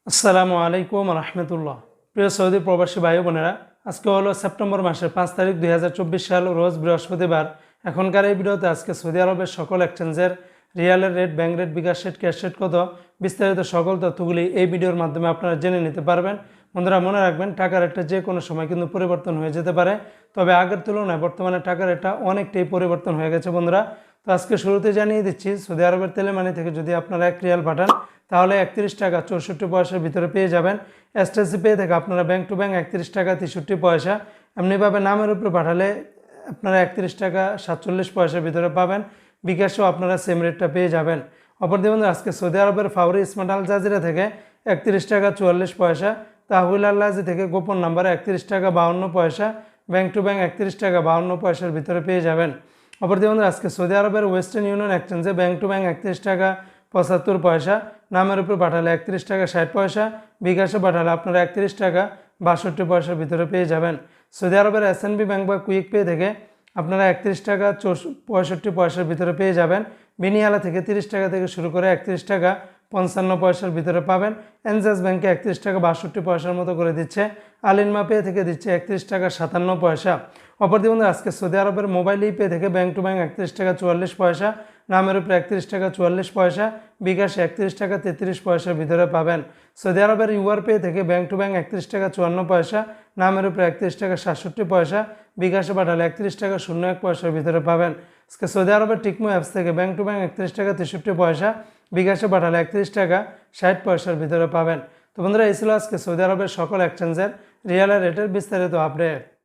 আসসালামু আলাইকুম রহমতুল্লাহ। প্রিয় সৌদি প্রবাসী ভাই বোনেরা, আজকে হলো সেপ্টেম্বর মাসের 5 তারিখ 2024 সাল, রোজ বৃহস্পতিবার। এখনকার এই ভিডিওতে আজকে সৌদি আরবের সকল এক্সচেঞ্জের রিয়ালের রেট, ব্যাংক রেট, বিকাশ রেট, ক্যাশ রেট কত, বিস্তারিত সকল তথ্যগুলি এই ভিডিওর মাধ্যমে আপনারা জেনে নিতে পারবেন। বন্ধুরা মনে রাখবেন, টাকার রেটটা যে কোনো সময় কিন্তু পরিবর্তন হয়ে যেতে পারে, তবে আগের তুলনায় বর্তমানে টাকার রেটটা অনেকটাই পরিবর্তন হয়ে গেছে বন্ধুরা। তো আজকে শুরুতে জানিয়ে দিচ্ছি, সৌদি আরবের তেলেমানি থেকে যদি আপনারা 1 রিয়াল পাঠান তাহলে 31 টাকা 64 পয়সার ভিতরে পেয়ে যাবেন। এসটিসি পে থেকে আপনারা ব্যাংক টু ব্যাংক 31 টাকা 63 পয়সা, এমনিভাবে নামের উপরে পাঠালে আপনারা 31 টাকা 47 পয়সার ভিতরে পাবেন। বিকাশেও আপনারা সেম রেটটা পেয়ে যাবেন। অপরদিকে বন্ধুরা, আজকে সৌদি আরবের ফাউরি স্মার্ট আল জাজিরা থেকে 31 টাকা 44 পয়সা, তাহবিল আল লাজি থেকে গোপন নাম্বারে 31 টাকা 52 পয়সা, ব্যাংক টু ব্যাংক 31 টাকা 52 পয়সার ভিতরে পেয়ে যাবেন। অপরদিকে বন্ধুরা, আজকে সৌদি আরবের ওয়েস্টার্ন ইউনিয়ন এক্সচেঞ্জে ব্যাংক টু ব্যাংক 31 টাকা 75 পয়সা, নামের উপর পাঠালে 31 টাকা 60 পয়সা, বিকাশে পাঠালে আপনারা 31 টাকা 62 পয়সার ভিতরে পেয়ে যাবেন। সৌদি আরবের এসএনবি ব্যাংক বা কুইক পে থেকে আপনারা 31 টাকা 65 পয়সার ভিতরে পেয়ে যাবেন। বিনিয়ালা থেকে 30 টাকা থেকে শুরু করে 31 টাকা 55 পয়সার ভিতরে পাবেন। এনজাস ব্যাংকে 31 টাকা 62 পয়সার মতো করে দিচ্ছে। আলিনমা পে থেকে দিচ্ছে 31 টাকা 57 পয়সা। অপরদিকে বন্ধুরা, আজকে সৌদি আরবের মোবাইল পে থেকে ব্যাংক টু ব্যাংক 31 টাকা 44 পয়সা, নামের উপরে 31 টাকা 44 পয়সা, বিকাশে 31 টাকা 33 পয়সার ভিতরে পাবেন। সৌদি আরবের ইউআর পে থেকে ব্যাংক টু ব্যাংক 31 টাকা 54 পয়সা, নামের উপরে 31 টাকা 67 পয়সা, বিকাশে পাঠালে 31 টাকা 01 পয়সার ভিতরে পাবেন। আজকে সৌদি আরবের টিকমো অ্যাপস থেকে ব্যাংক টু ব্যাংক 31 টাকা 63 পয়সা, বিকাশে পাঠালে 31 টাকা 60 পয়সার ভিতরে পাবেন। তো বন্ধুরা, এই ছিল আজকে সৌদি আরবের সকল এক্সচেঞ্জের রিয়ালের রেটের বিস্তারিত আপডেট।